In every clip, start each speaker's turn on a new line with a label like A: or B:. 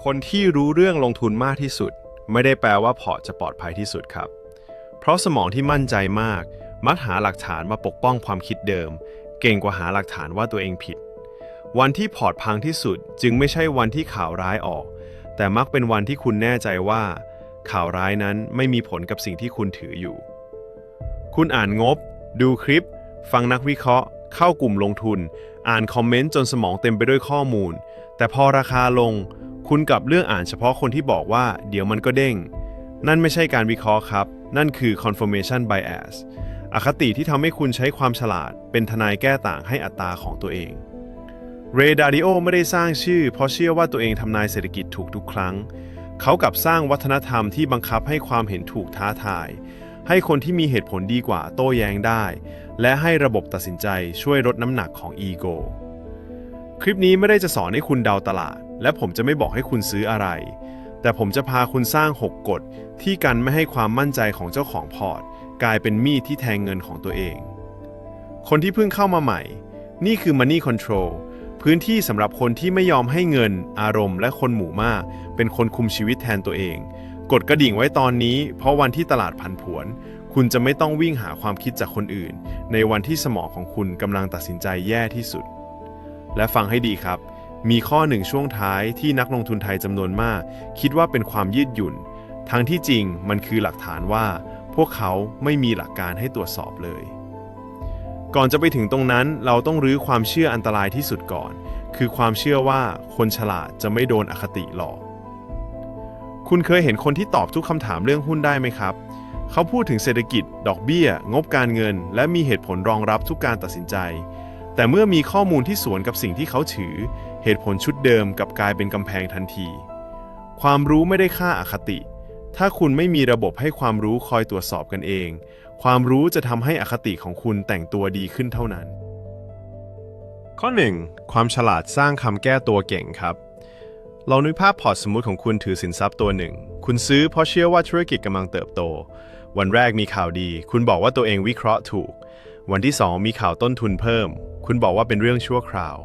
A: คนที่รู้เรื่องลงทุนมากที่สุดไม่ได้แปลว่าพอร์ตจะปลอดภัยที่สุดครับเพราะสมองที่มั่นใจมากมักหาหลักฐานมาปกป้องความคิดเดิมเก่งกว่าหาหลักฐานว่าตัวเองผิดวันที่พอร์ตพังที่สุดจึงไม่ใช่วันที่ข่าวร้ายออกแต่มักเป็นวันที่คุณแน่ใจว่าข่าวร้ายนั้นไม่มีผลกับสิ่งที่คุณถืออยู่คุณอ่านงบดูคลิปฟังนักวิเคราะห์เข้ากลุ่มลงทุนอ่านคอมเมนต์จนสมองเต็มไปด้วยข้อมูลแต่พอราคาลงคุณกลับเลือกอ่านเฉพาะคนที่บอกว่าเดี๋ยวมันก็เด้งนั่นไม่ใช่การวิเคราะห์ครับนั่นคือ confirmation bias อคติที่ทำให้คุณใช้ความฉลาดเป็นทนายแก้ต่างให้อัตราของตัวเองเรย์ ดาริโอไม่ได้สร้างชื่อเพราะเชื่อว่าตัวเองทำนายเศรษฐกิจถูกทุกครั้งเขากลับสร้างวัฒนธรรมที่บังคับให้ความเห็นถูกท้าทายให้คนที่มีเหตุผลดีกว่าโต้แย้งได้และให้ระบบตัดสินใจช่วยลดน้ำหนักของอีโกคลิปนี้ไม่ได้จะสอนให้คุณเดาตลาดและผมจะไม่บอกให้คุณซื้ออะไรแต่ผมจะพาคุณสร้าง6กฎที่กันไม่ให้ความมั่นใจของเจ้าของพอร์ตกลายเป็นมีดที่แทงเงินของตัวเองคนที่เพิ่งเข้ามาใหม่นี่คือ Money Control พื้นที่สำหรับคนที่ไม่ยอมให้เงินอารมณ์และคนหมู่มากเป็นคนคุมชีวิตแทนตัวเองกดกระดิ่งไว้ตอนนี้เพราะวันที่ตลาดผันผวนคุณจะไม่ต้องวิ่งหาความคิดจากคนอื่นในวันที่สมองของคุณกำลังตัดสินใจแย่ที่สุดและฟังให้ดีครับมีข้อหนึ่งช่วงท้ายที่นักลงทุนไทยจำนวนมากคิดว่าเป็นความยืดหยุ่นทั้งที่จริงมันคือหลักฐานว่าพวกเขาไม่มีหลักการให้ตรวจสอบเลยก่อนจะไปถึงตรงนั้นเราต้องรื้อความเชื่ออันตรายที่สุดก่อนคือความเชื่อว่าคนฉลาดจะไม่โดนอคติหลอกคุณเคยเห็นคนที่ตอบทุกคำถามเรื่องหุ้นได้ไหมครับเขาพูดถึงเศรษฐกิจดอกเบี้ยงบการเงินและมีเหตุผลรองรับทุกการตัดสินใจแต่เมื่อมีข้อมูลที่สวนกับสิ่งที่เขาถือเหตุผลชุดเดิมกลับกลายเป็นกำแพงทันทีความรู้ไม่ได้ฆ่าอคติถ้าคุณไม่มีระบบให้ความรู้คอยตรวจสอบกันเองความรู้จะทำให้อคติของคุณแต่งตัวดีขึ้นเท่านั้นข้อ 1. ความฉลาดสร้างคำแก้ตัวเก่งครับลองนึกภาพพอร์ตสมมุติของคุณถือสินทรัพย์ตัวหนึ่งคุณซื้อเพราะเชื่อว่าธุรกิจกำลังเติบโตวันแรกมีข่าวดีคุณบอกว่าตัวเองวิเคราะห์ถูกวันที่2มีข่าวต้นทุนเพิ่มคุณบอกว่าเป็นเรื่องชั่วคราว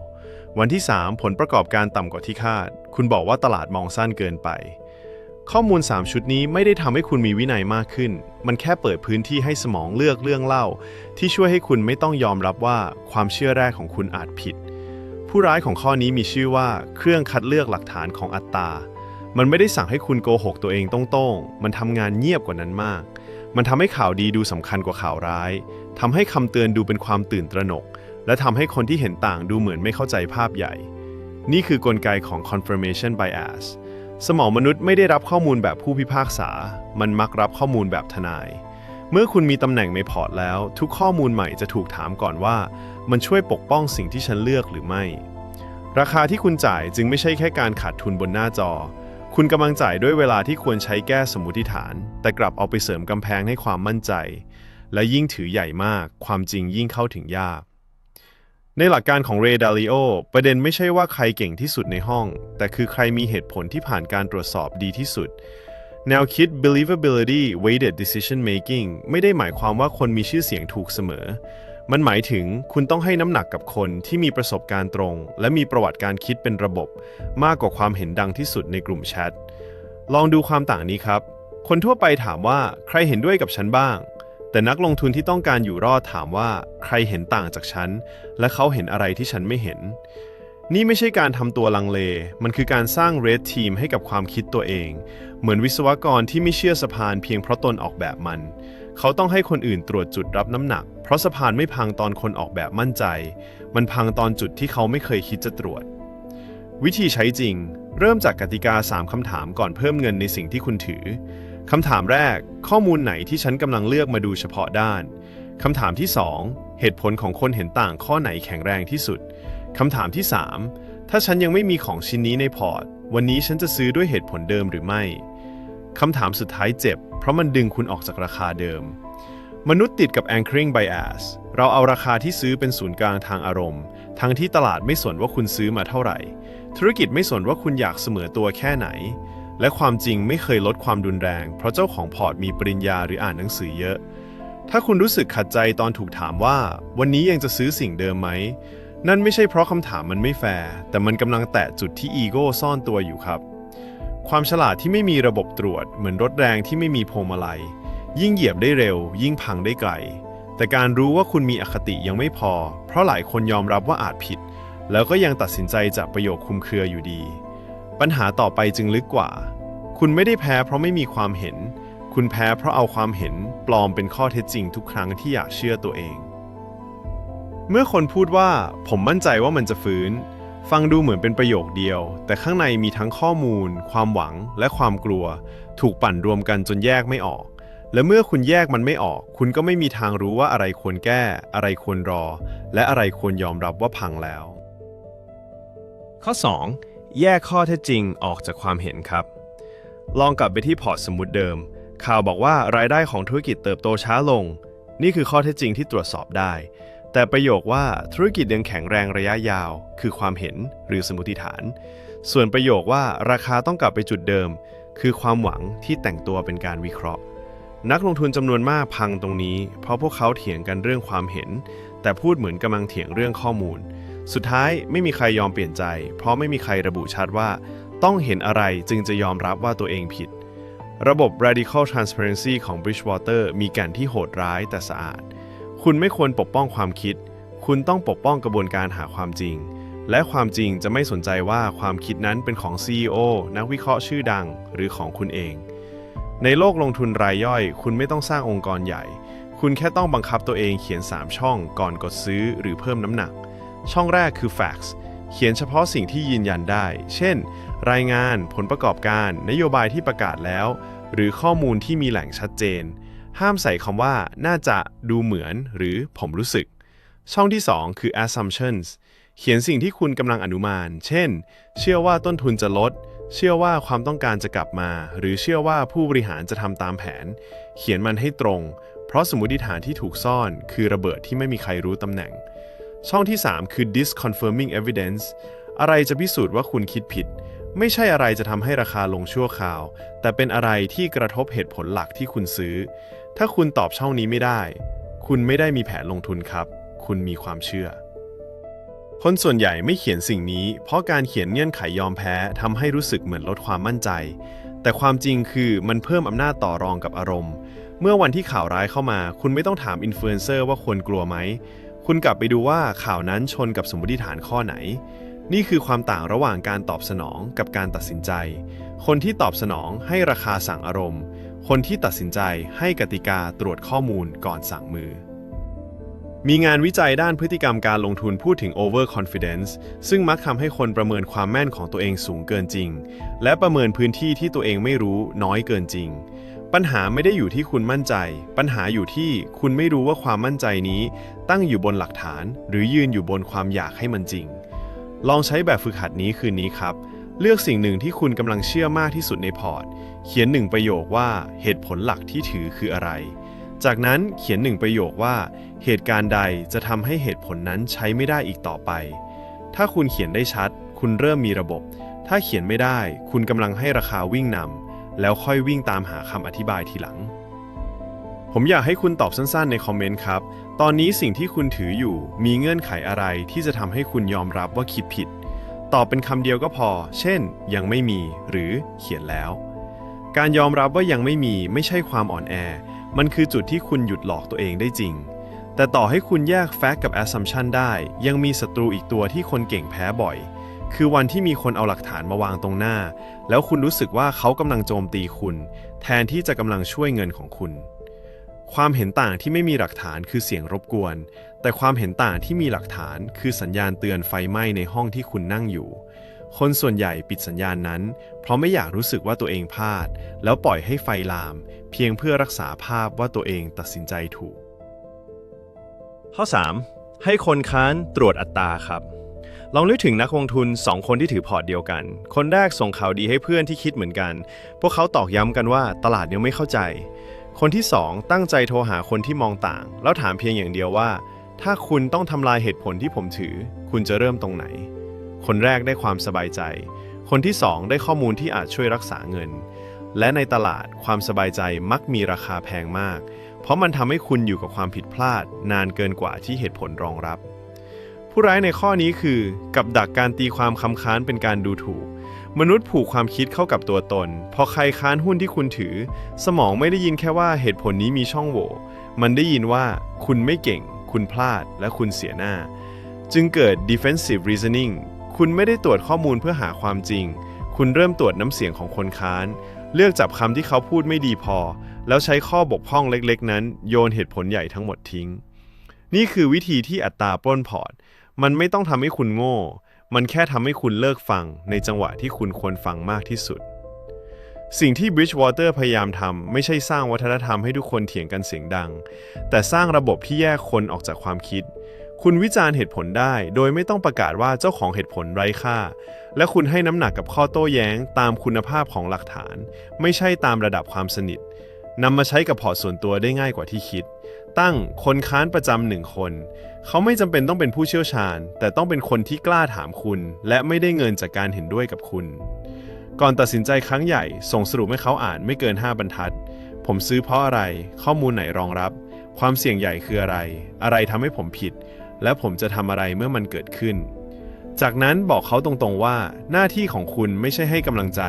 A: วันที่3ผลประกอบการต่ำกว่าที่คาดคุณบอกว่าตลาดมองสั้นเกินไปข้อมูล3ชุดนี้ไม่ได้ทำให้คุณมีวินัยมากขึ้นมันแค่เปิดพื้นที่ให้สมองเลือกเรื่องเล่าที่ช่วยให้คุณไม่ต้องยอมรับว่าความเชื่อแรกของคุณอาจผิดผู้ร้ายของข้อนี้มีชื่อว่าเครื่องคัดเลือกหลักฐานของอัตตามันไม่ได้สั่งให้คุณโกหกตัวเองตรงๆมันทำงานเงียบกว่านั้นมากมันทำให้ข่าวดีดูสำคัญกว่าข่าวร้ายทำให้คำเตือนดูเป็นความตื่นตระหนกและทำให้คนที่เห็นต่างดูเหมือนไม่เข้าใจภาพใหญ่นี่คือกลไกของ confirmation bias สมองมนุษย์ไม่ได้รับข้อมูลแบบผู้พิพากษามันมักรับข้อมูลแบบทนายเมื่อคุณมีตำแหน่งในพอร์ตแล้วทุกข้อมูลใหม่จะถูกถามก่อนว่ามันช่วยปกป้องสิ่งที่ฉันเลือกหรือไม่ราคาที่คุณจ่ายจึงไม่ใช่แค่การขาดทุนบนหน้าจอคุณกำลังจ่ายด้วยเวลาที่ควรใช้แก้สมมุติฐานแต่กลับเอาไปเสริมกำแพงให้ความมั่นใจและยิ่งถือใหญ่มากความจริงยิ่งเข้าถึงยากในหลักการของเรย์ ดาริโอประเด็นไม่ใช่ว่าใครเก่งที่สุดในห้องแต่คือใครมีเหตุผลที่ผ่านการตรวจสอบดีที่สุดแนวคิด believability weighted decision making ไม่ได้หมายความว่าคนมีชื่อเสียงถูกเสมอมันหมายถึงคุณต้องให้น้ำหนักกับคนที่มีประสบการณ์ตรงและมีประวัติการคิดเป็นระบบมากกว่าความเห็นดังที่สุดในกลุ่มแชทลองดูความต่างนี้ครับคนทั่วไปถามว่าใครเห็นด้วยกับฉันบ้างแต่นักลงทุนที่ต้องการอยู่รอดถามว่าใครเห็นต่างจากฉันและเขาเห็นอะไรที่ฉันไม่เห็นนี่ไม่ใช่การทำตัวลังเลมันคือการสร้าง Red Team ให้กับความคิดตัวเองเหมือนวิศวกรที่ไม่เชื่อสะพานเพียงเพราะตนออกแบบมันเขาต้องให้คนอื่นตรวจจุดรับน้ำหนักเพราะสะพานไม่พังตอนคนออกแบบมั่นใจมันพังตอนจุดที่เขาไม่เคยคิดจะตรวจวิธีใช้จริงเริ่มจากกติกา3คำถามก่อนเพิ่มเงินในสิ่งที่คุณถือคำถามแรกข้อมูลไหนที่ฉันกำลังเลือกมาดูเฉพาะด้านคำถามที่2เหตุผลของคนเห็นต่างข้อไหนแข็งแรงที่สุดคำถามที่3ถ้าฉันยังไม่มีของชิ้นนี้ในพอร์ตวันนี้ฉันจะซื้อด้วยเหตุผลเดิมหรือไม่คำถามสุดท้ายเจ็บเพราะมันดึงคุณออกจากราคาเดิมมนุษย์ติดกับ anchoring bias เราเอาราคาที่ซื้อเป็นศูนย์กลางทางอารมณ์ทั้งที่ตลาดไม่สนว่าคุณซื้อมาเท่าไหร่ธุรกิจไม่สนว่าคุณอยากเสมอตัวแค่ไหนและความจริงไม่เคยลดความรุนแรงเพราะเจ้าของพอร์ตมีปริญญาหรืออ่านหนังสือเยอะถ้าคุณรู้สึกขัดใจตอนถูกถามว่าวันนี้ยังจะซื้อสิ่งเดิมไหมนั่นไม่ใช่เพราะคำถามมันไม่แฟร์แต่มันกำลังแตะจุดที่อีโก้ซ่อนตัวอยู่ครับ ความฉลาดที่ไม่มีระบบตรวจเหมือนรถแรงที่ไม่มีพวงมาลัยยิ่งเหยียบได้เร็วยิ่งพังได้ไกลแต่การรู้ว่าคุณมีอคติยังไม่พอเพราะหลายคนยอมรับว่าอาจผิดแล้วก็ยังตัดสินใจจากประโยคคลุมเครืออยู่ดีปัญหาต่อไปจึงลึกกว่าคุณไม่ได้แพ้เพราะไม่มีความเห็นคุณแพ้เพราะเอาความเห็นปลอมเป็นข้อเท็จจริงทุกครั้งที่อยากเชื่อตัวเองเมื่อคนพูดว่าผมมั่นใจว่ามันจะฟื้นฟังดูเหมือนเป็นประโยคเดียวแต่ข้างในมีทั้งข้อมูลความหวังและความกลัวถูกปั่นรวมกันจนแยกไม่ออกและเมื่อคุณแยกมันไม่ออกคุณก็ไม่มีทางรู้ว่าอะไรควรแก้อะไรควรรอและอะไรควรยอมรับว่าพังแล้วข้อ 2. แยกข้อเท็จจริงออกจากความเห็นครับลองกลับไปที่พอร์ตสมมุติเดิมข่าวบอกว่ารายได้ของธุรกิจเติบโตช้าลงนี่คือข้อเท็จจริงที่ตรวจสอบได้แต่ประโยคว่าธุรกิจยังแข็งแรงระยะยาวคือความเห็นหรือสมมติฐานส่วนประโยคว่าราคาต้องกลับไปจุดเดิมคือความหวังที่แต่งตัวเป็นการวิเคราะห์นักลงทุนจำนวนมากพังตรงนี้เพราะพวกเขาเถียงกันเรื่องความเห็นแต่พูดเหมือนกำลังเถียงเรื่องข้อมูลสุดท้ายไม่มีใครยอมเปลี่ยนใจเพราะไม่มีใครระบุชัดว่าต้องเห็นอะไรจึงจะยอมรับว่าตัวเองผิดระบบ Radical Transparency ของ Bridgewater มีแก่นที่โหดร้ายแต่สะอาดคุณไม่ควรปกป้องความคิดคุณต้องปกป้องกระบวนการหาความจริงและความจริงจะไม่สนใจว่าความคิดนั้นเป็นของ CEO นักวิเคราะห์ชื่อดังหรือของคุณเองในโลกลงทุนรายย่อยคุณไม่ต้องสร้างองค์กรใหญ่คุณแค่ต้องบังคับตัวเองเขียน3ช่องก่อนกดซื้อหรือเพิ่มน้ำหนักช่องแรกคือ Facts เขียนเฉพาะสิ่งที่ยืนยันได้เช่นรายงานผลประกอบการนโยบายที่ประกาศแล้วหรือข้อมูลที่มีแหล่งชัดเจนห้ามใส่คำว่าน่าจะดูเหมือนหรือผมรู้สึกช่องที่2คือ assumptions เขียนสิ่งที่คุณกำลังอนุมานเช่นเชื่อว่าต้นทุนจะลดเชื่อว่าความต้องการจะกลับมาหรือเชื่อว่าผู้บริหารจะทำตามแผนเขียนมันให้ตรงเพราะสมมติฐานที่ถูกซ่อนคือระเบิดที่ไม่มีใครรู้ตำแหน่งช่องที่3คือ disconfirming evidence อะไรจะพิสูจน์ว่าคุณคิดผิดไม่ใช่อะไรจะทำให้ราคาลงชั่วคราวแต่เป็นอะไรที่กระทบเหตุผลหลักที่คุณซื้อถ้าคุณตอบช่องนี้ไม่ได้คุณไม่ได้มีแผนลงทุนครับคุณมีความเชื่อคนส่วนใหญ่ไม่เขียนสิ่งนี้เพราะการเขียนเงื่อนไขยอมแพ้ทำให้รู้สึกเหมือนลดความมั่นใจแต่ความจริงคือมันเพิ่มอำนาจต่อรองกับอารมณ์เมื่อวันที่ข่าวร้ายเข้ามาคุณไม่ต้องถามอินฟลูเอนเซอร์ว่าควรกลัวไหมคุณกลับไปดูว่าข่าวนั้นชนกับสมมติฐานข้อไหนนี่คือความต่างระหว่างการตอบสนองกับการตัดสินใจคนที่ตอบสนองให้ราคาสั่งอารมณ์คนที่ตัดสินใจให้กติกาตรวจข้อมูลก่อนสั่งมือมีงานวิจัยด้านพฤติกรรมการลงทุนพูดถึง overconfidence ซึ่งมักทำให้คนประเมินความแม่นของตัวเองสูงเกินจริงและประเมินพื้นที่ที่ตัวเองไม่รู้น้อยเกินจริงปัญหาไม่ได้อยู่ที่คุณมั่นใจปัญหาอยู่ที่คุณไม่รู้ว่าความมั่นใจนี้ตั้งอยู่บนหลักฐานหรือยืนอยู่บนความอยากให้มันจริงลองใช้แบบฝึกหัดนี้คืนนี้ครับเลือกสิ่งหนึ่งที่คุณกำลังเชื่อมากที่สุดในพอร์ตเขียน1ประโยคว่าเหตุผลหลักที่ถือคืออะไรจากนั้นเขียน1ประโยคว่าเหตุการณ์ใดจะทำให้เหตุผลนั้นใช้ไม่ได้อีกต่อไปถ้าคุณเขียนได้ชัดคุณเริ่มมีระบบถ้าเขียนไม่ได้คุณกำลังให้ราคาวิ่งนำแล้วค่อยวิ่งตามหาคำอธิบายทีหลังผมอยากให้คุณตอบสั้นๆในคอมเมนต์ครับตอนนี้สิ่งที่คุณถืออยู่มีเงื่อนไขอะไรที่จะทำให้คุณยอมรับว่าคิดผิดตอบเป็นคำเดียวก็พอเช่นยังไม่มีหรือเขียนแล้วการยอมรับว่ายังไม่มีไม่ใช่ความอ่อนแอมันคือจุดที่คุณหยุดหลอกตัวเองได้จริงแต่ต่อให้คุณแยก Fact กับ Assumption ได้ยังมีศัตรูอีกตัวที่คนเก่งแพ้บ่อยคือวันที่มีคนเอาหลักฐานมาวางตรงหน้าแล้วคุณรู้สึกว่าเขากำลังโจมตีคุณแทนที่จะกำลังช่วยเงินของคุณความเห็นต่างที่ไม่มีหลักฐานคือเสียงรบกวนแต่ความเห็นต่างที่มีหลักฐานคือสัญญาณเตือนไฟไหม้ในห้องที่คุณนั่งอยู่คนส่วนใหญ่ปิดสัญญาณนั้นเพราะไม่อยากรู้สึกว่าตัวเองพลาดแล้วปล่อยให้ไฟลามเพียงเพื่อรักษาภาพว่าตัวเองตัดสินใจถูกข้อ 3. ให้คนค้านตรวจอัตราครับลองนึกถึงนักลงทุน2คนที่ถือพอร์ตเดียวกันคนแรกส่งข่าวดีให้เพื่อนที่คิดเหมือนกันพวกเขาตอกย้ำกันว่าตลาดยังไม่เข้าใจคนที่2ตั้งใจโทรหาคนที่มองต่างแล้วถามเพียงอย่างเดียวว่าถ้าคุณต้องทำลายเหตุผลที่ผมถือคุณจะเริ่มตรงไหนคนแรกได้ความสบายใจคนที่2ได้ข้อมูลที่อาจช่วยรักษาเงินและในตลาดความสบายใจมักมีราคาแพงมากเพราะมันทำให้คุณอยู่กับความผิดพลาดนานเกินกว่าที่เหตุผลรองรับผู้ร้ายในข้อนี้คือกับดักการตีความคำค้านเป็นการดูถูก มนุษย์ผูกความคิดเข้ากับตัวตนพอใครค้านหุ้นที่คุณถือสมองไม่ได้ยินแค่ว่าเหตุผลนี้มีช่องโหว่มันได้ยินว่าคุณไม่เก่งคุณพลาดและคุณเสียหน้าจึงเกิด defensive reasoning คุณไม่ได้ตรวจข้อมูลเพื่อหาความจริงคุณเริ่มตรวจน้ำเสียงของคนค้านเลือกจับคำที่เขาพูดไม่ดีพอแล้วใช้ข้อบกพร่องเล็กๆนั้นโยนเหตุผลใหญ่ทั้งหมดทิ้งนี่คือวิธีที่อัตราปล้นพอร์ตมันไม่ต้องทำให้คุณโง่มันแค่ทำให้คุณเลิกฟังในจังหวะที่คุณควรฟังมากที่สุดสิ่งที่ Bridgewater พยายามทำไม่ใช่สร้างวัฒนธรรมให้ทุกคนเถียงกันเสียงดังแต่สร้างระบบที่แยกคนออกจากความคิดคุณวิจารณ์เหตุผลได้โดยไม่ต้องประกาศว่าเจ้าของเหตุผลไร้ค่าและคุณให้น้ำหนักกับข้อโต้แย้งตามคุณภาพของหลักฐานไม่ใช่ตามระดับความสนิทนำมาใช้กับพอร์ตส่วนตัวได้ง่ายกว่าที่คิดตั้งคนค้านประจำ1 คนเขาไม่จำเป็นต้องเป็นผู้เชี่ยวชาญแต่ต้องเป็นคนที่กล้าถามคุณและไม่ได้เงินจากการเห็นด้วยกับคุณก่อนตัดสินใจครั้งใหญ่ส่งสรุปให้เขาอ่านไม่เกิน5 บรรทัดผมซื้อเพราะอะไรข้อมูลไหนรองรับความเสี่ยงใหญ่คืออะไรทำให้ผมผิดและผมจะทำอะไรเมื่อมันเกิดขึ้นจากนั้นบอกเขาตรงๆว่าหน้าที่ของคุณไม่ใช่ให้กำลังใจ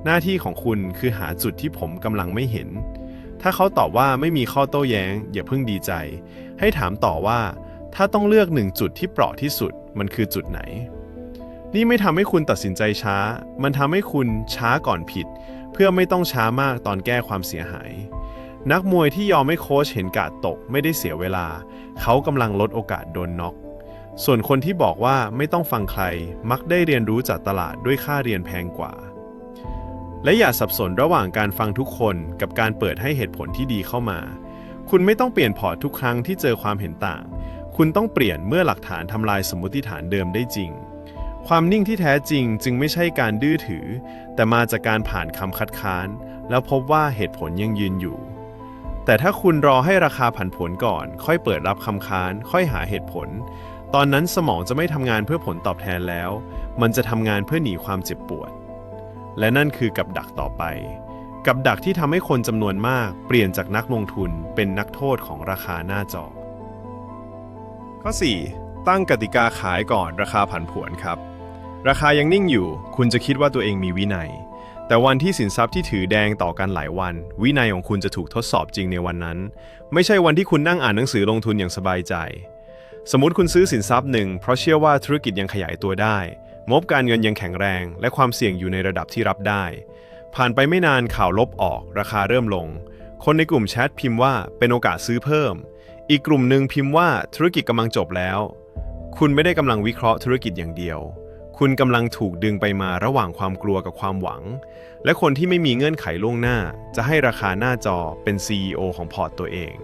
A: หน้าที่ของคุณคือหาจุดที่ผมกำลังไม่เห็นถ้าเขาตอบว่าไม่มีข้อโต้แย้งอย่าเพิ่งดีใจให้ถามต่อว่าถ้าต้องเลือก1 จุดที่เปราะที่สุดมันคือจุดไหนนี่ไม่ทำให้คุณตัดสินใจช้ามันทำให้คุณช้าก่อนผิดเพื่อไม่ต้องช้ามากตอนแก้ความเสียหายนักมวยที่ยอมให้โค้ชเห็นการ์ดตกไม่ได้เสียเวลาเขากำลังลดโอกาสโดนน็อกส่วนคนที่บอกว่าไม่ต้องฟังใครมักได้เรียนรู้จากตลาดด้วยค่าเรียนแพงกว่าและอย่าสับสนระหว่างการฟังทุกคนกับการเปิดให้เหตุผลที่ดีเข้ามาคุณไม่ต้องเปลี่ยนพอร์ตทุกครั้งที่เจอความเห็นต่างคุณต้องเปลี่ยนเมื่อหลักฐานทำลายสมมติฐานเดิมได้จริงความนิ่งที่แท้จริงจึงไม่ใช่การดื้อถือแต่มาจากการผ่านคำคัดค้านแล้วพบว่าเหตุผลยังยืนอยู่แต่ถ้าคุณรอให้ราคาผันผวนก่อนค่อยเปิดรับคำค้านค่อยหาเหตุผลตอนนั้นสมองจะไม่ทำงานเพื่อผลตอบแทนแล้วมันจะทำงานเพื่อหนีความเจ็บปวดและนั่นคือกับดักต่อไปกับดักที่ทำให้คนจำนวนมากเปลี่ยนจากนักลงทุนเป็นนักโทษของราคาหน้าจอข้อ 4. ตั้งกติกาขายก่อนราคาผันผวนครับราคายังนิ่งอยู่คุณจะคิดว่าตัวเองมีวินัยแต่วันที่สินทรัพย์ที่ถือแดงต่อกันหลายวันวินัยของคุณจะถูกทดสอบจริงในวันนั้นไม่ใช่วันที่คุณนั่งอ่านหนังสือลงทุนอย่างสบายใจสมมุติคุณซื้อสินทรัพย์หนึ่งเพราะเชื่อว่าธุรกิจยังขยายตัวได้งบการเงินยังแข็งแรงและความเสี่ยงอยู่ในระดับที่รับได้ผ่านไปไม่นานข่าวลบออกราคาเริ่มลงคนในกลุ่มแชทพิมพ์ว่าเป็นโอกาสซื้อเพิ่มอีกกลุ่มหนึ่งพิมพ์ว่าธุรกิจกำลังจบแล้วคุณไม่ได้กำลังวิเคราะห์ธุรกิจอย่างเดียวคุณกำลังถูกดึงไปมาระหว่างความกลัวกับความหวังและคนที่ไม่มีเงื่อนไขล่วงหน้าจะให้ราคาหน้าจอเป็น CEO ของพอร์ตตัวเอง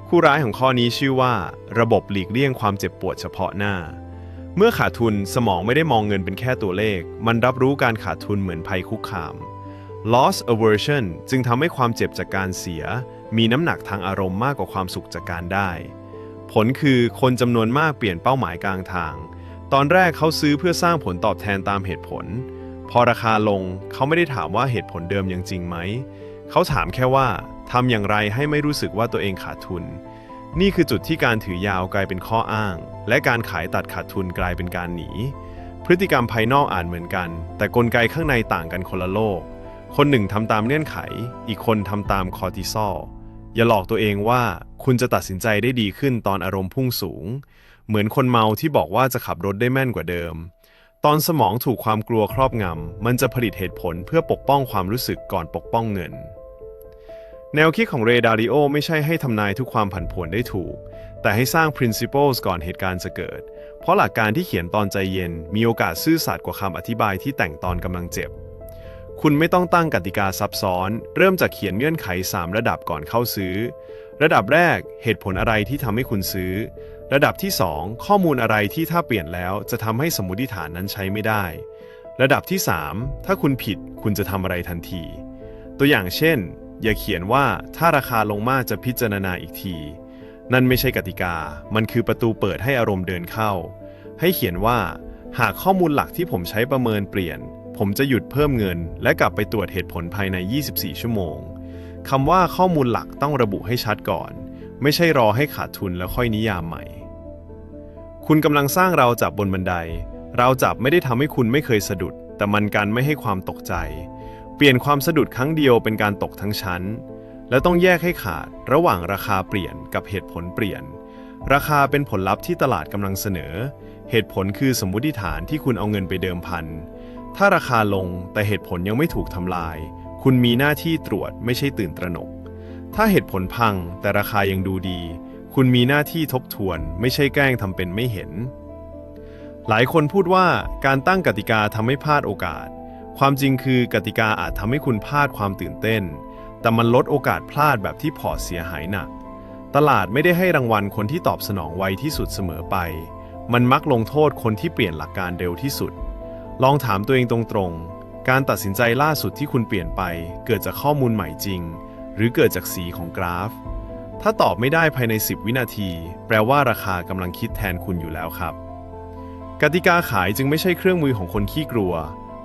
A: คู่ร้ายของข้อนี้ชื่อว่าระบบหลีกเลี่ยงความเจ็บปวดเฉพาะหน้าเมื่อขาดทุนสมองไม่ได้มองเงินเป็นแค่ตัวเลขมันรับรู้การขาดทุนเหมือนภัยคุกคาม loss aversion จึงทำให้ความเจ็บจากการเสียมีน้ำหนักทางอารมณ์มากกว่าความสุขจากการได้ผลคือคนจำนวนมากเปลี่ยนเป้าหมายกลางทางตอนแรกเขาซื้อเพื่อสร้างผลตอบแทนตามเหตุผลพอราคาลงเขาไม่ได้ถามว่าเหตุผลเดิมยังจริงไหมเขาถามแค่ว่าทำอย่างไรให้ไม่รู้สึกว่าตัวเองขาดทุนนี่คือจุดที่การถือยาวกลายเป็นข้ออ้างและการขายตัดขาดทุนกลายเป็นการหนีพฤติกรรมภายนอกอาจเหมือนกันแต่กลไกข้างในต่างกันคนละโลกคนหนึ่งทำตามเงื่อนไขอีกคนทำตามคอร์ติซอลอย่าหลอกตัวเองว่าคุณจะตัดสินใจได้ดีขึ้นตอนอารมณ์พุ่งสูงเหมือนคนเมาที่บอกว่าจะขับรถได้แม่นกว่าเดิมตอนสมองถูกความกลัวครอบงำมันจะผลิตเหตุผลเพื่อปกป้องความรู้สึกก่อนปกป้องเงินแนวคิดของเรย์ดาริโอไม่ใช่ให้ทำนายทุกความผันผวนได้ถูกแต่ให้สร้าง principles ก่อนเหตุการณ์จะเกิดเพราะหลักการที่เขียนตอนใจเย็นมีโอกาสซื่อสัตย์กว่าคำอธิบายที่แต่งตอนกำลังเจ็บคุณไม่ต้องตั้งกติกาซับซ้อนเริ่มจากเขียนเงื่อนไข3ระดับก่อนเข้าซื้อระดับแรกเหตุผลอะไรที่ทำให้คุณซื้อระดับที่2ข้อมูลอะไรที่ถ้าเปลี่ยนแล้วจะทำให้สมมติฐานนั้นใช้ไม่ได้ระดับที่3ถ้าคุณผิดคุณจะทำอะไรทันทีตัวอย่างเช่นอย่าเขียนว่าถ้าราคาลงมากจะพิจารณาอีกทีนั่นไม่ใช่กติกามันคือประตูเปิดให้อารมณ์เดินเข้าให้เขียนว่าหากข้อมูลหลักที่ผมใช้ประเมินเปลี่ยนผมจะหยุดเพิ่มเงินและกลับไปตรวจเหตุผลภายใน24ชั่วโมงคำว่าข้อมูลหลักต้องระบุให้ชัดก่อนไม่ใช่รอให้ขาดทุนแล้วค่อยนิยามใหม่คุณกำลังสร้างราวจับบนบันไดราวจับไม่ได้ทำให้คุณไม่เคยสะดุด แต่มันกันไม่ให้ความตกใจเปลี่ยนความสะดุดครั้งเดียวเป็นการตกทั้งชั้นและต้องแยกให้ขาดระหว่างราคาเปลี่ยนกับเหตุผลเปลี่ยนราคาเป็นผลลัพธ์ที่ตลาดกำลังเสนอเหตุผลคือสมมุติฐานที่คุณเอาเงินไปเดิมพันถ้าราคาลงแต่เหตุผลยังไม่ถูกทำลายคุณมีหน้าที่ตรวจไม่ใช่ตื่นตระหนกถ้าเหตุผลพังแต่ราคายังดูดีคุณมีหน้าที่ทบทวนไม่ใช่แกล้งทำเป็นไม่เห็นหลายคนพูดว่าการตั้งกติกาทำให้พลาดโอกาสความจริงคือกติกาอาจทำให้คุณพลาดความตื่นเต้นแต่มันลดโอกาสพลาดแบบที่พอร์ตเสียหายหนักตลาดไม่ได้ให้รางวัลคนที่ตอบสนองไวที่สุดเสมอไปมันมักลงโทษคนที่เปลี่ยนหลักการเร็วที่สุดลองถามตัวเองตรงๆการตัดสินใจล่าสุดที่คุณเปลี่ยนไปเกิดจากข้อมูลใหม่จริงหรือเกิดจากสีของกราฟถ้าตอบไม่ได้ภายใน10 วินาทีแปลว่าราคากำลังคิดแทนคุณอยู่แล้วครับกติกาขายจึงไม่ใช่เครื่องมือของคนขี้กลัว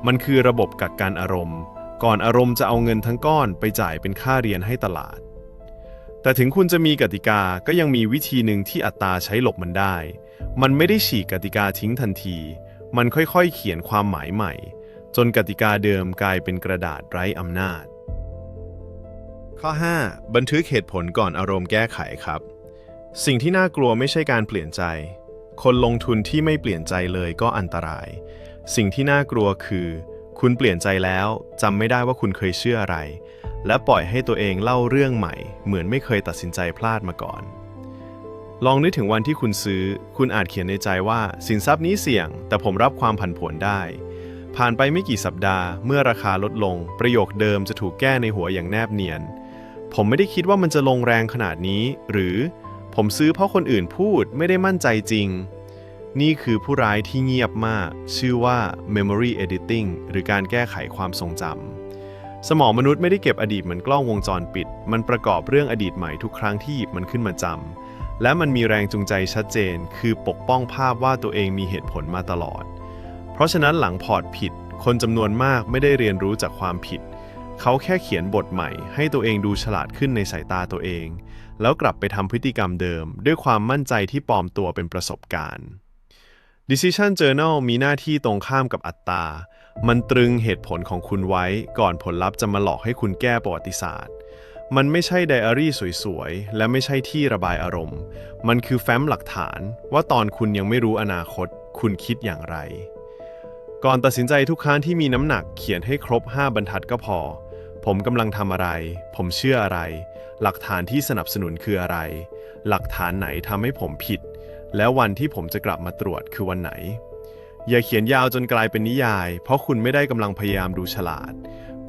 A: มันคือระบบกักกันอารมณ์ก่อนอารมณ์จะเอาเงินทั้งก้อนไปจ่ายเป็นค่าเรียนให้ตลาดแต่ถึงคุณจะมีกติกาก็ยังมีวิธีหนึ่งที่อัตราใช้หลบมันได้มันไม่ได้ฉีกกติกาทิ้งทันทีมันค่อยๆเขียนความหมายใหม่จนกติกาเดิมกลายเป็นกระดาษไร้อำนาจข้อ 5 บันทึกเหตุผลก่อนอารมณ์แก้ไขครับสิ่งที่น่ากลัวไม่ใช่การเปลี่ยนใจคนลงทุนที่ไม่เปลี่ยนใจเลยก็อันตรายสิ่งที่น่ากลัวคือคุณเปลี่ยนใจแล้วจำไม่ได้ว่าคุณเคยเชื่ออะไรและปล่อยให้ตัวเองเล่าเรื่องใหม่เหมือนไม่เคยตัดสินใจพลาดมาก่อนลองนึกถึงวันที่คุณซื้อคุณอาจเขียนในใจว่าสินทรัพย์นี้เสี่ยงแต่ผมรับความผันผวนได้ผ่านไปไม่กี่สัปดาห์เมื่อราคาลดลงประโยคเดิมจะถูกแก้ในหัวอย่างแนบเนียนผมไม่ได้คิดว่ามันจะลงแรงขนาดนี้หรือผมซื้อเพราะคนอื่นพูดไม่ได้มั่นใจจริงนี่คือผู้ร้ายที่เงียบมากชื่อว่า memory editing หรือการแก้ไขความทรงจำสมองมนุษย์ไม่ได้เก็บอดีตเหมือนกล้องวงจรปิดมันประกอบเรื่องอดีตใหม่ทุกครั้งที่หยิบมันขึ้นมาจำและมันมีแรงจูงใจชัดเจนคือปกป้องภาพว่าตัวเองมีเหตุผลมาตลอดเพราะฉะนั้นหลังพอร์ตผิดคนจำนวนมากไม่ได้เรียนรู้จากความผิดเขาแค่เขียนบทใหม่ให้ตัวเองดูฉลาดขึ้นในสายตาตัวเองแล้วกลับไปทำพฤติกรรมเดิมด้วยความมั่นใจที่ปลอมตัวเป็นประสบการณ์ Decision Journal มีหน้าที่ตรงข้ามกับอัตตามันตรึงเหตุผลของคุณไว้ก่อนผลลัพธ์จะมาหลอกให้คุณแก้ประวัติศาสตร์มันไม่ใช่ไดอารี่สวยๆและไม่ใช่ที่ระบายอารมณ์มันคือแฟ้มหลักฐานว่าตอนคุณยังไม่รู้อนาคตคุณคิดอย่างไรก่อนตัดสินใจทุกครั้งที่มีน้ำหนักเขียนให้ครบ5 บรรทัดก็พอผมกำลังทำอะไรผมเชื่ออะไรหลักฐานที่สนับสนุนคืออะไรหลักฐานไหนทำให้ผมผิดแล้ววันที่ผมจะกลับมาตรวจคือวันไหนอย่าเขียนยาวจนกลายเป็นนิยายเพราะคุณไม่ได้กำลังพยายามดูฉลาด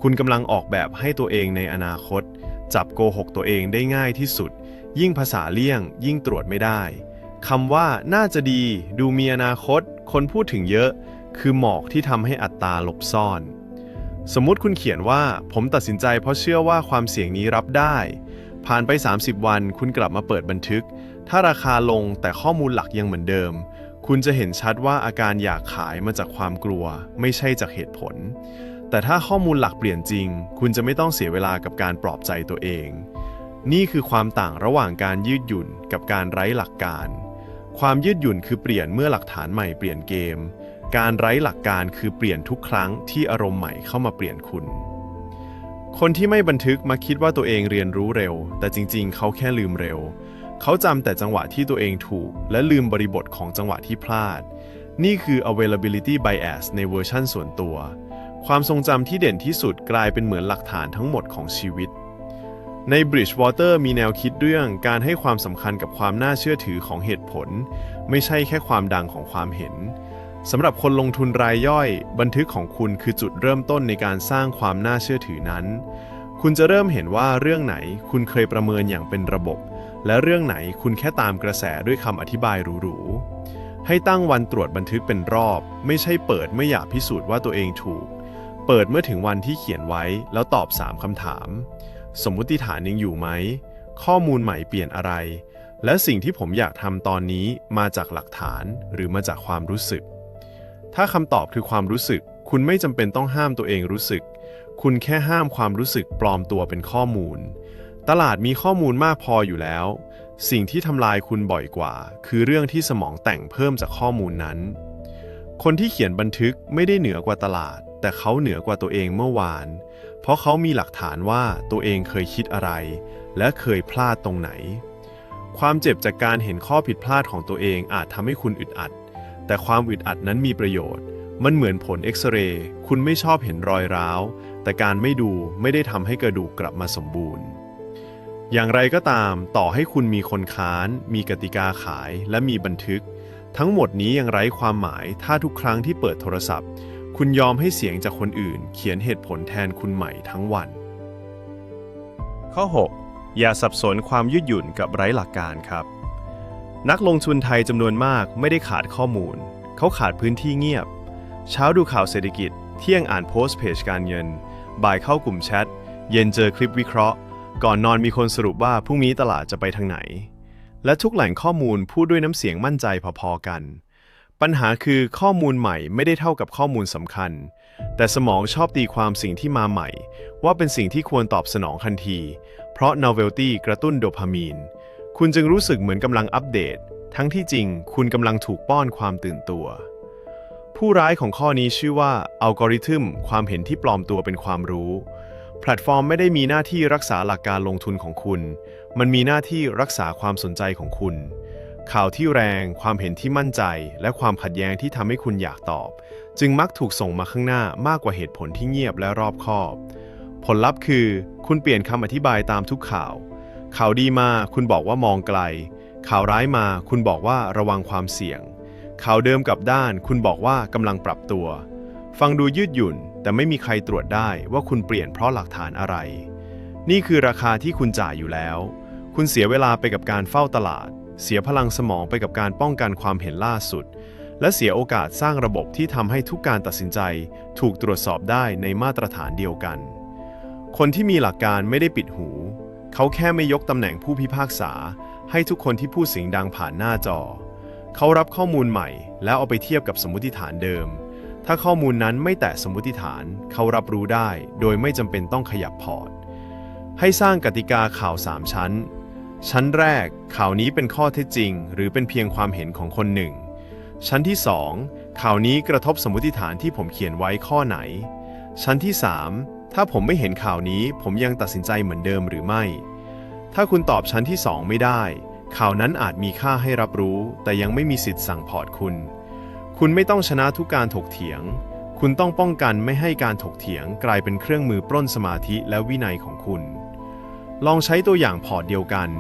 A: คุณกำลังออกแบบให้ตัวเองในอนาคตจับโกหกตัวเองได้ง่ายที่สุดยิ่งภาษาเลี่ยงยิ่งตรวจไม่ได้คำว่าน่าจะดีดูมีอนาคตคนพูดถึงเยอะคือหมอกที่ทำให้อัตตาหลบซ่อนสมมุติคุณเขียนว่าผมตัดสินใจเพราะเชื่อว่าความเสี่ยงนี้รับได้ผ่านไป30 วันคุณกลับมาเปิดบันทึกถ้าราคาลงแต่ข้อมูลหลักยังเหมือนเดิมคุณจะเห็นชัดว่าอาการอยากขายมาจากความกลัวไม่ใช่จากเหตุผลแต่ถ้าข้อมูลหลักเปลี่ยนจริงคุณจะไม่ต้องเสียเวลากับการปลอบใจตัวเองนี่คือความต่างระหว่างการยืดหยุ่นกับการไร้หลักการความยืดหยุ่นคือเปลี่ยนเมื่อหลักฐานใหม่เปลี่ยนเกมการไร้หลักการคือเปลี่ยนทุกครั้งที่อารมณ์ใหม่เข้ามาเปลี่ยนคุณคนที่ไม่บันทึกมักคิดว่าตัวเองเรียนรู้เร็วแต่จริงๆเขาแค่ลืมเร็วเขาจำแต่จังหวะที่ตัวเองถูกและลืมบริบทของจังหวะที่พลาดนี่คือ availability bias ในเวอร์ชั่นส่วนตัวความทรงจำที่เด่นที่สุดกลายเป็นเหมือนหลักฐานทั้งหมดของชีวิตใน Bridgewater มีแนวคิดเรื่องการให้ความสำคัญกับความน่าเชื่อถือของเหตุผลไม่ใช่แค่ความดังของความเห็นสำหรับคนลงทุนรายย่อยบันทึกของคุณคือจุดเริ่มต้นในการสร้างความน่าเชื่อถือนั้นคุณจะเริ่มเห็นว่าเรื่องไหนคุณเคยประเมินอย่างเป็นระบบและเรื่องไหนคุณแค่ตามกระแสด้วยคำอธิบายหรูๆให้ตั้งวันตรวจบันทึกเป็นรอบไม่ใช่เปิดเมื่ออยากพิสูจน์ว่าตัวเองถูกเปิดเมื่อถึงวันที่เขียนไว้แล้วตอบ3 คำถามสมมุติฐานยังอยู่ไหมข้อมูลใหม่เปลี่ยนอะไรและสิ่งที่ผมอยากทำตอนนี้มาจากหลักฐานหรือมาจากความรู้สึกถ้าคำตอบคือความรู้สึกคุณไม่จำเป็นต้องห้ามตัวเองรู้สึกคุณแค่ห้ามความรู้สึกปลอมตัวเป็นข้อมูลตลาดมีข้อมูลมากพออยู่แล้วสิ่งที่ทำลายคุณบ่อยกว่าคือเรื่องที่สมองแต่งเพิ่มจากข้อมูลนั้นคนที่เขียนบันทึกไม่ได้เหนือกว่าตลาด แต่เขาเหนือกว่าตัวเองเมื่อวานเพราะเขามีหลักฐานว่าตัวเองเคยคิดอะไรและเคยพลาดตรงไหนความเจ็บจากการเห็นข้อผิดพลาดของตัวเองอาจทำให้คุณอึดอัดแต่ความอึดอัดนั้นมีประโยชน์มันเหมือนผลเอ็กซเรย์คุณไม่ชอบเห็นรอยร้าวแต่การไม่ดูไม่ได้ทำให้กระดูกกลับมาสมบูรณ์อย่างไรก็ตามต่อให้คุณมีคนค้านมีกติกาขายและมีบันทึกทั้งหมดนี้ยังไร้ความหมายถ้าทุกครั้งที่เปิดโทรศัพท์คุณยอมให้เสียงจากคนอื่นเขียนเหตุผลแทนคุณใหม่ทั้งวันข้อ 6 อย่าสับสนความยืดหยุ่นกับไร้หลักการครับนักลงทุนไทยจำนวนมากไม่ได้ขาดข้อมูลเขาขาดพื้นที่เงียบเช้าดูข่าวเศรษฐกิจเที่ยงอ่านโพสต์เพจการเงินบ่ายเข้ากลุ่มแชทเย็นเจอคลิปวิเคราะห์ก่อนนอนมีคนสรุปว่าพรุ่งนี้ตลาดจะไปทางไหนและทุกแหล่งข้อมูลพูดด้วยน้ำเสียงมั่นใจพอๆกันปัญหาคือข้อมูลใหม่ไม่ได้เท่ากับข้อมูลสำคัญแต่สมองชอบตีความสิ่งที่มาใหม่ว่าเป็นสิ่งที่ควรตอบสนองทันทีเพราะ novelty กระตุ้นโดพามีนคุณจึงรู้สึกเหมือนกำลังอัปเดตทั้งที่จริงคุณกำลังถูกป้อนความตื่นตัวผู้ร้ายของข้อนี้ชื่อว่าอัลกอริทึมความเห็นที่ปลอมตัวเป็นความรู้แพลตฟอร์มไม่ได้มีหน้าที่รักษาหลักการลงทุนของคุณมันมีหน้าที่รักษาความสนใจของคุณข่าวที่แรงความเห็นที่มั่นใจและความขัดแย้งที่ทำให้คุณอยากตอบจึงมักถูกส่งมาข้างหน้ามากกว่าเหตุผลที่เงียบและรอบคอบผลลัพธ์คือคุณเปลี่ยนคำอธิบายตามทุกข่าวข่าวดีมาคุณบอกว่ามองไกลข่าวร้ายมาคุณบอกว่าระวังความเสี่ยงข่าวเดิมกับด้านคุณบอกว่ากำลังปรับตัวฟังดูยืดหยุ่นแต่ไม่มีใครตรวจได้ว่าคุณเปลี่ยนเพราะหลักฐานอะไรนี่คือราคาที่คุณจ่ายอยู่แล้วคุณเสียเวลาไปกับการเฝ้าตลาดเสียพลังสมองไปกับการป้องกันความเห็นล่าสุดและเสียโอกาสสร้างระบบที่ทำให้ทุกการตัดสินใจถูกตรวจสอบได้ในมาตรฐานเดียวกันคนที่มีหลักการไม่ได้ปิดหูเขาแค่ไม่ยกตำแหน่งผู้พิพากษาให้ทุกคนที่พูดเสียงดังผ่านหน้าจอเขารับข้อมูลใหม่แล้วเอาไปเทียบกับสมมติฐานเดิมถ้าข้อมูลนั้นไม่แตะสมมติฐานเขารับรู้ได้โดยไม่จำเป็นต้องขยับพอร์ตให้สร้างกติกาข่าว3ชั้นชั้นแรกข่าวนี้เป็นข้อเท็จจริงหรือเป็นเพียงความเห็นของคนหนึ่งชั้นที่2ข่าวนี้กระทบสมมติฐานที่ผมเขียนไว้ข้อไหนชั้นที่3ถ้าผมไม่เห็นข่าวนี้ผมยังตัดสินใจเหมือนเดิมหรือไม่ถ้าคุณตอบชั้นที่2ไม่ได้ข่าวนั้นอาจมีค่าให้รับรู้แต่ยังไม่มีสิทธิ์สั่งพอร์ตคุณไม่ต้องชนะทุกการถกเถียงคุณต้องป้องกันไม่ให้การถกเถียงกลายเป็นเครื่องมือปล้นสมาธิและวินัยของคุณลองใช้ตัวอย่างพอร์ตเดียวกัน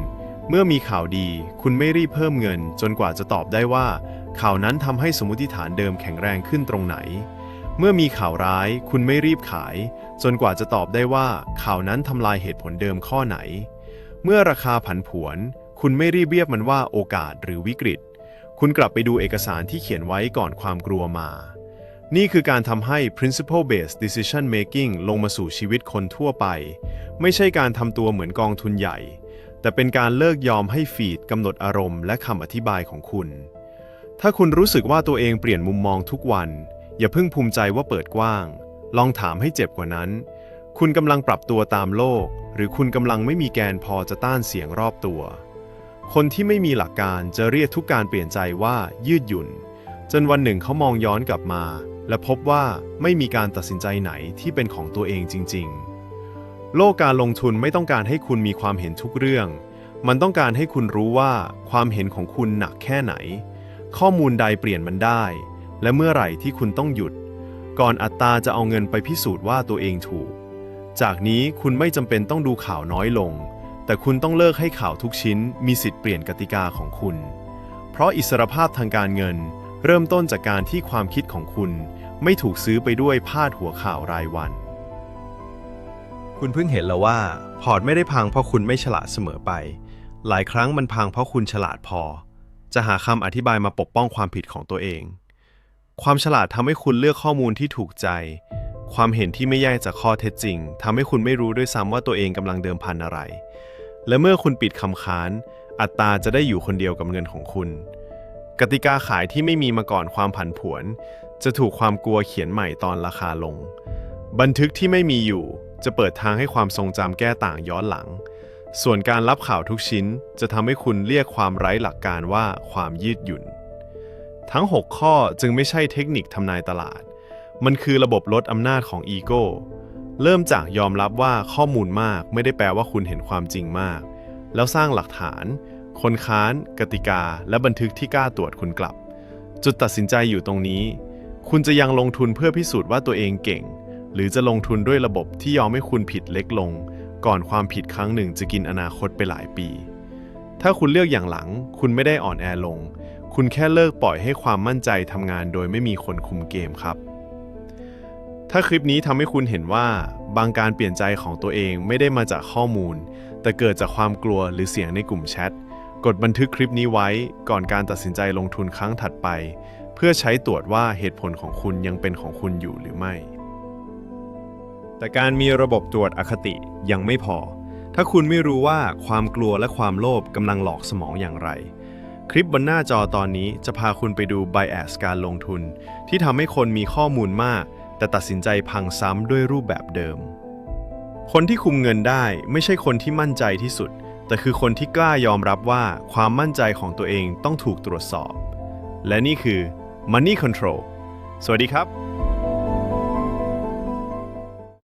A: เมื่อมีข่าวดีคุณไม่รีบเพิ่มเงินจนกว่าจะตอบได้ว่าข่าวนั้นทำให้สมมติฐานเดิมแข็งแรงขึ้นตรงไหนเมื่อมีข่าวร้ายคุณไม่รีบขายจนกว่าจะตอบได้ว่าข่าวนั้นทำลายเหตุผลเดิมข้อไหนเมื่อราคาผันผวนคุณไม่รีบเรียกมันว่าโอกาสหรือวิกฤตคุณกลับไปดูเอกสารที่เขียนไว้ก่อนความกลัวมานี่คือการทำให้ principle based decision making ลงมาสู่ชีวิตคนทั่วไปไม่ใช่การทำตัวเหมือนกองทุนใหญ่แต่เป็นการเลิกยอมให้ฟีดกำหนดอารมณ์และคำอธิบายของคุณถ้าคุณรู้สึกว่าตัวเองเปลี่ยนมุมมองทุกวันอย่าเพิ่งภูมิใจว่าเปิดกว้างลองถามให้เจ็บกว่านั้นคุณกำลังปรับตัวตามโลกหรือคุณกำลังไม่มีแกนพอจะต้านเสียงรอบตัวคนที่ไม่มีหลักการจะเรียกทุกการเปลี่ยนใจว่ายืดหยุ่นจนวันหนึ่งเขามองย้อนกลับมาและพบว่าไม่มีการตัดสินใจไหนที่เป็นของตัวเองจริงๆโลกการลงทุนไม่ต้องการให้คุณมีความเห็นทุกเรื่องมันต้องการให้คุณรู้ว่าความเห็นของคุณหนักแค่ไหนข้อมูลใดเปลี่ยนมันได้และเมื่อไหร่ที่คุณต้องหยุดก่อนอัตตาจะเอาเงินไปพิสูจน์ว่าตัวเองถูกจากนี้คุณไม่จำเป็นต้องดูข่าวน้อยลงแต่คุณต้องเลิกให้ข่าวทุกชิ้นมีสิทธิ์เปลี่ยนกติกาของคุณเพราะอิสรภาพทางการเงินเริ่มต้นจากการที่ความคิดของคุณไม่ถูกซื้อไปด้วยพาดหัวข่าวรายวันคุณเพิ่งเห็นแล้วว่าพอร์ตไม่ได้พังเพราะคุณไม่ฉลาดเสมอไปหลายครั้งมันพังเพราะคุณฉลาดพอจะหาคำอธิบายมาปกป้องความผิดของตัวเองความฉลาดทำให้คุณเลือกข้อมูลที่ถูกใจความเห็นที่ไม่แยกจากข้อเท็จจริงทำให้คุณไม่รู้ด้วยซ้ำว่าตัวเองกำลังเดิมพันอะไรและเมื่อคุณปิดคำค้านอัตราจะได้อยู่คนเดียวกับเงินของคุณกติกาขายที่ไม่มีมาก่อนความผันผวนจะถูกความกลัวเขียนใหม่ตอนราคาลงบันทึกที่ไม่มีอยู่จะเปิดทางให้ความทรงจำแก้ต่างย้อนหลังส่วนการรับข่าวทุกชิ้นจะทำให้คุณเรียกความไร้หลักการว่าความยืดหยุ่นทั้ง6ข้อจึงไม่ใช่เทคนิคทำนายตลาด มันคือระบบลดอำนาจของอีโก้เริ่มจากยอมรับว่าข้อมูลมากไม่ได้แปลว่าคุณเห็นความจริงมากแล้วสร้างหลักฐานคนค้านกติกาและบันทึกที่กล้าตรวจคุณกลับจุดตัดสินใจอยู่ตรงนี้คุณจะยังลงทุนเพื่อพิสูจน์ว่าตัวเองเก่งหรือจะลงทุนด้วยระบบที่ยอมให้คุณผิดเล็กลงก่อนความผิดครั้งหนึ่งจะกินอนาคตไปหลายปีถ้าคุณเลือกอย่างหลังคุณไม่ได้อ่อนแอลงคุณแค่เลิกปล่อยให้ความมั่นใจทำงานโดยไม่มีคนคุมเกมครับถ้าคลิปนี้ทำให้คุณเห็นว่าบางการเปลี่ยนใจของตัวเองไม่ได้มาจากข้อมูลแต่เกิดจากความกลัวหรือเสียงในกลุ่มแชทกดบันทึกคลิปนี้ไว้ก่อนการตัดสินใจลงทุนครั้งถัดไปเพื่อใช้ตรวจว่าเหตุผลของคุณยังเป็นของคุณอยู่หรือไม่แต่การมีระบบตรวจอคติยังไม่พอถ้าคุณไม่รู้ว่าความกลัวและความโลภกำลังหลอกสมองอย่างไรคลิปบนหน้าจอตอนนี้จะพาคุณไปดู bias การลงทุนที่ทำให้คนมีข้อมูลมากแต่ตัดสินใจพังซ้ำด้วยรูปแบบเดิมคนที่คุมเงินได้ไม่ใช่คนที่มั่นใจที่สุดแต่คือคนที่กล้ายอมรับว่าความมั่นใจของตัวเองต้องถูกตรวจสอบและนี่คือ Money Control สวัสดีครับ